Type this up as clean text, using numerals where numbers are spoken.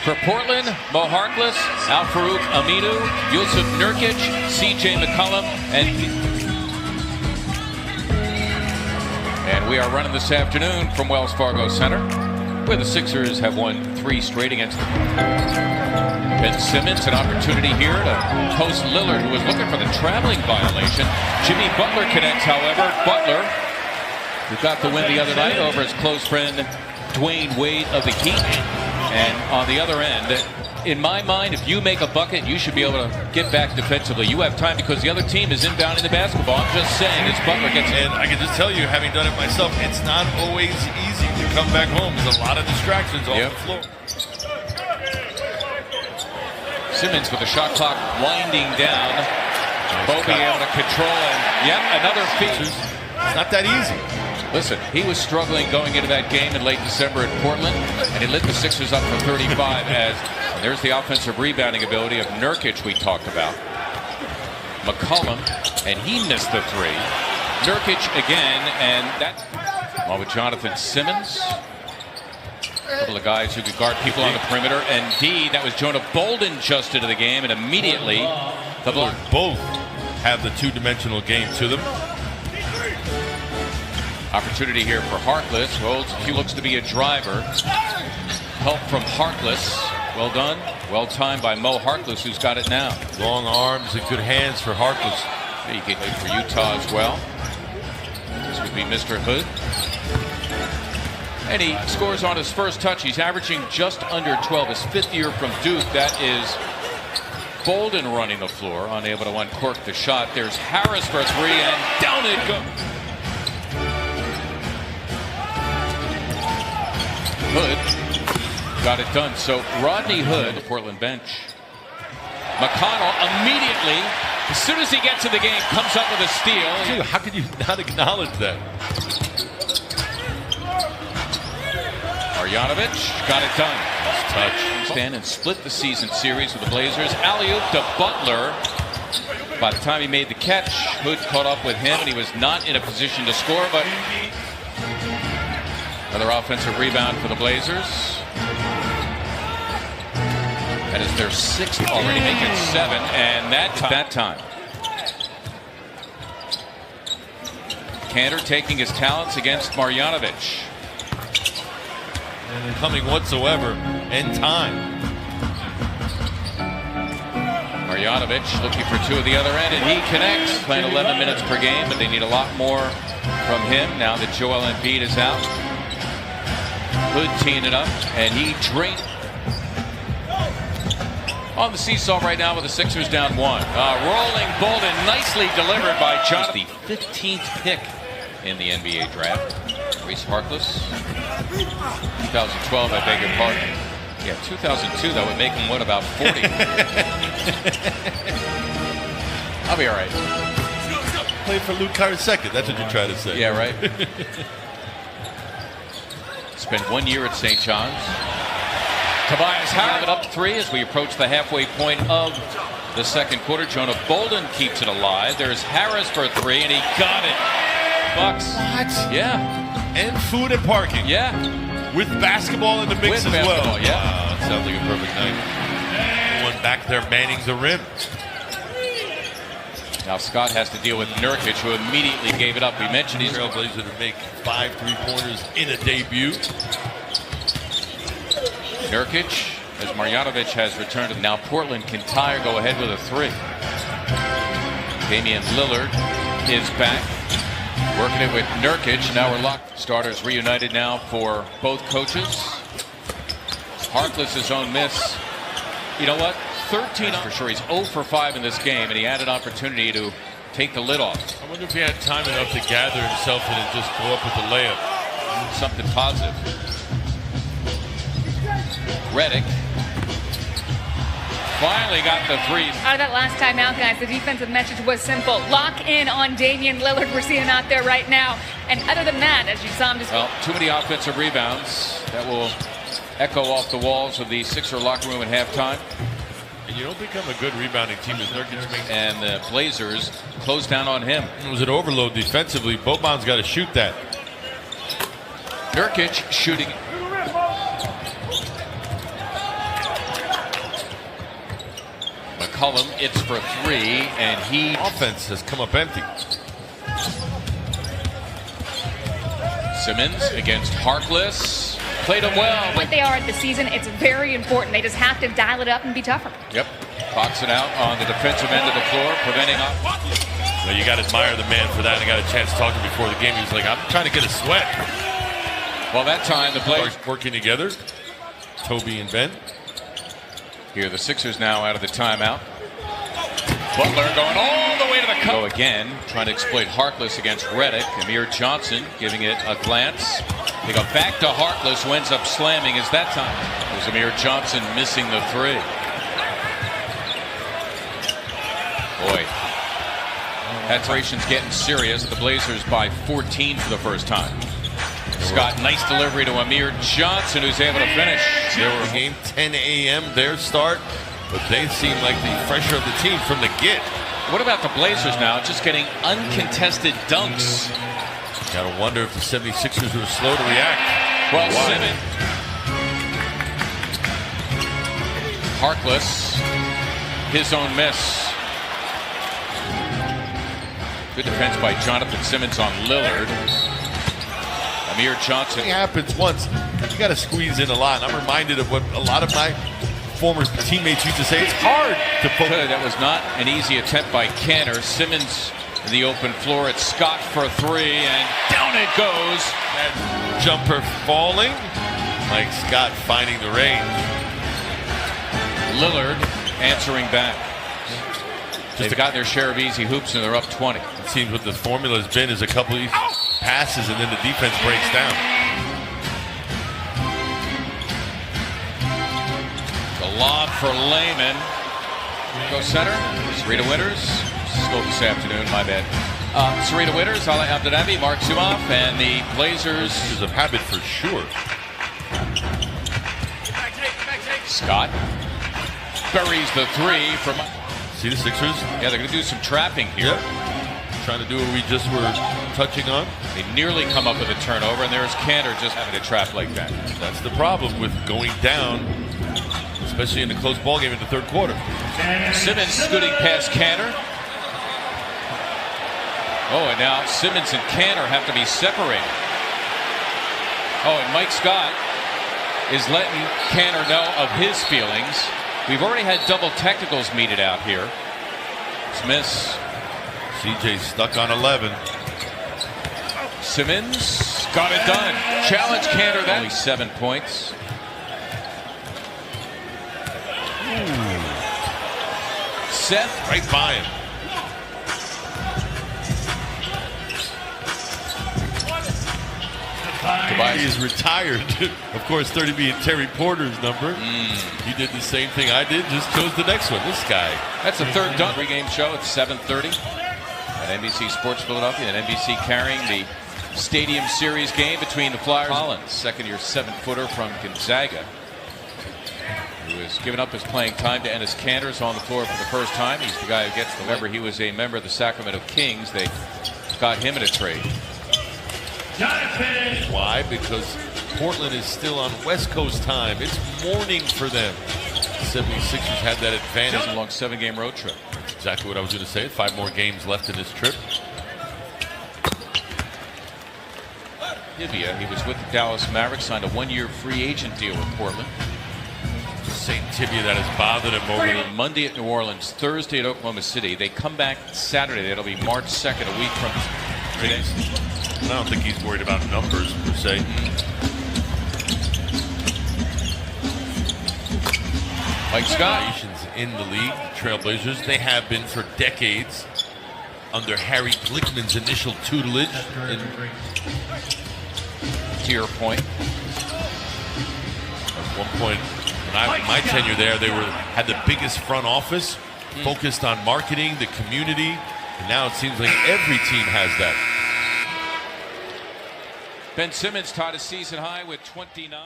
For Portland, Mo Harkless, Al-Farouq Aminu, Jusuf Nurkic, C.J. McCollum, and we are running this afternoon from Wells Fargo Center, where the Sixers have won 3 straight against them. Ben Simmons, an opportunity here to post Lillard, who was looking for the traveling violation. Jimmy Butler connects, however. Butler, who got the win the other night over his close friend Dwayne Wade of the Heat. And on the other end, in my mind, if you make a bucket, you should be able to get back defensively. You have time because the other team is inbounding the basketball. I'm just saying, as Butler gets in. And I can just tell you, having done it myself, it's not always easy to come back home. There's a lot of distractions on the floor. Simmons with the shot clock winding down. Bobby able to control, and another feat. It's not that easy. Listen, he was struggling going into that game in late December at Portland, and he lit the Sixers up for 35 as there's the offensive rebounding ability of Nurkic we talked about. McCollum, and he missed the 3. Nurkic again, and that while with Jonathan Simmons. A couple of guys who could guard people on the perimeter, and that was Jonah Bolden just into the game, and immediately the block. Both have the two-dimensional game to them. Opportunity here for Harkless. He looks to be a driver. Help from Harkless. Well done. Well timed by Mo Harkless, who's got it now. Long arms and good hands for Harkless. He can play for Utah as well. This would be Mr. Hood. And he scores on his first touch. He's averaging just under 12. His 5th year from Duke. That is Bolden running the floor, unable to uncork the shot. There's Harris for 3, and down it goes. Hood got it done. So Rodney Hood, the Portland bench. McConnell immediately, as soon as he gets to the game, comes up with a steal. Dude, how could you not acknowledge that? Marjanovic got it done. Nice touch. Stand and split the season series with the Blazers. Alley-oop to Butler. By the time he made the catch, Hood caught up with him, and he was not in a position to score, but another offensive rebound for the Blazers. That is their 6th already, making it 7, and that time. Kanter taking his talents against Marjanovic. And coming whatsoever in time. Marjanovic looking for 2 at the other end, and he connects. Playing 11 minutes per game, but they need a lot more from him now that Joel Embiid is out. Hood teeing it up, and he drained on the seesaw right now with the Sixers down 1. Rolling Bolden, nicely delivered by Jonathan. The 15th pick in the NBA draft. Reese Harkless. 2012, I beg your pardon. Yeah, 2002, that would make him, what, about 40? I'll be all right. Played for Luke Carter's second. That's what you're trying to say. Yeah, right. Spent 1 year at St. John's. Tobias Harris up 3 as we approach the halfway point of the second quarter. Jonah Bolden keeps it alive. There's Harris for 3, and he got it. Bucks. What? Yeah. And food and parking. Yeah. With basketball in the mix as well. Yeah. Wow, it sounds like a perfect night. One back there manning the rim. Now Scott has to deal with Nurkic, who immediately gave it up. We mentioned he's Trailblazer to make 5 3-pointers in a debut. Nurkic, as Marjanovic has returned. Now Portland can tie or go ahead with a 3. Damian Lillard is back. Working it with Nurkic. Now we're locked. Starters reunited now for both coaches. Harkless' own miss. You know what? 13 for sure. He's 0 for 5 in this game, and he had an opportunity to take the lid off. I wonder if he had time enough to gather himself and just go up with the layup. Something positive. Redick finally got the 3. Out of that last time out, guys, the defensive message was simple. Lock in on Damian Lillard. We're seeing him out there right now. And other than that, as you saw him just... Well, too many offensive rebounds. That will echo off the walls of the Sixer locker room at halftime. And you don't become a good rebounding team as Nurkic makes. And the Blazers close down on him. It was an overload defensively. Boban's got to shoot that. Nurkic shooting. McCollum. It's for three, and he... Offense has come up empty. Simmons against Harkless. Played him well. What they are at the season, it's very important. They just have to dial it up and be tougher. Yep. Boxing out on the defensive end of the floor, preventing up. Well, you got to admire the man for that. I got a chance to talk to him before the game. He was like, I'm trying to get a sweat. Well, that time the players working together. Toby and Ben. Here, the Sixers now out of the timeout. Butler going all the way to the cup. Go again, trying to exploit Harkless against Redick. Amir Johnson giving it a glance. They go back to Harkless, who ends up slamming. Is that time? It was Amir Johnson missing the three. Boy, that operation's getting serious. The Blazers by 14 for the first time. Scott, nice delivery to Amir Johnson, who's able to finish. They were game 10 a.m. their start, but they seem like the fresher of the team from the get. What about the Blazers now? Just getting uncontested dunks. Gotta wonder if the 76ers were slow to react. Well, Simmons. Harkless, his own miss. Good defense by Jonathan Simmons on Lillard. Amir Johnson. It happens once. You got to squeeze in a lot. I'm reminded of what a lot of my former teammates used to say. It's hard to focus. That was not an easy attempt by Kanter. Simmons in the open floor. It's Scott for three, and down it goes. That jumper falling. Mike Scott finding the range. Lillard answering back. They've got their share of easy hoops, and they're up 20. It seems what the formula has been is a couple of passes, and then the defense breaks down. The lob for Layman. Go center. Sarita Winters. Slow this afternoon, my bad. Sarita Winters, Ala Abdenabi, Mark Zumoff, and the Blazers. This is a habit for sure. Scott buries the three from... See the Sixers? Yeah, they're going to do some trapping here. Yep. Trying to do what we just were touching on. They nearly come up with a turnover, and there's Kanter just having a trap like that. That's the problem with going down, especially in a close ball game in the third quarter. Simmons scooting past Kanter. Oh, and now Simmons and Kanter have to be separated. Oh, and Mike Scott is letting Kanter know of his feelings. We've already had double technicals meted out here. Smith. CJ stuck on 11. Simmons got it done. Challenge Kanter. That only 7 points. Seth right by him. He is retired. Of course, 30 being Terry Porter's number. He did the same thing I did, just chose the next one. This guy. That's the third dunk. Pre-game show at 7:30 at NBC Sports Philadelphia, and NBC carrying the Stadium Series game between the Flyers. Collins, second-year 7-footer from Gonzaga, who has given up his playing time to Enes Kanter, is on the floor for the first time. He's the guy who gets the lever. He was a member of the Sacramento Kings. They got him in a trade. Why? Because Portland is still on West Coast time. It's morning for them. 76ers had that advantage. A long 7-game road trip. That's exactly what I was going to say. 5 more games left in this trip. Tibia, he was with the Dallas Mavericks, signed a 1-year free agent deal with Portland. Same tibia that has bothered him over Monday at New Orleans, Thursday at Oklahoma City. They come back Saturday. That'll be March 2nd, a week from today. I don't think he's worried about numbers per se. Mike Scott in the league, the Trailblazers, they have been for decades under Harry Glickman's initial tutelage. To your point, at one point, when my tenure there, they had the biggest front office, focused on marketing, the community, and now it seems like every team has that. Ben Simmons tied a season high with 29.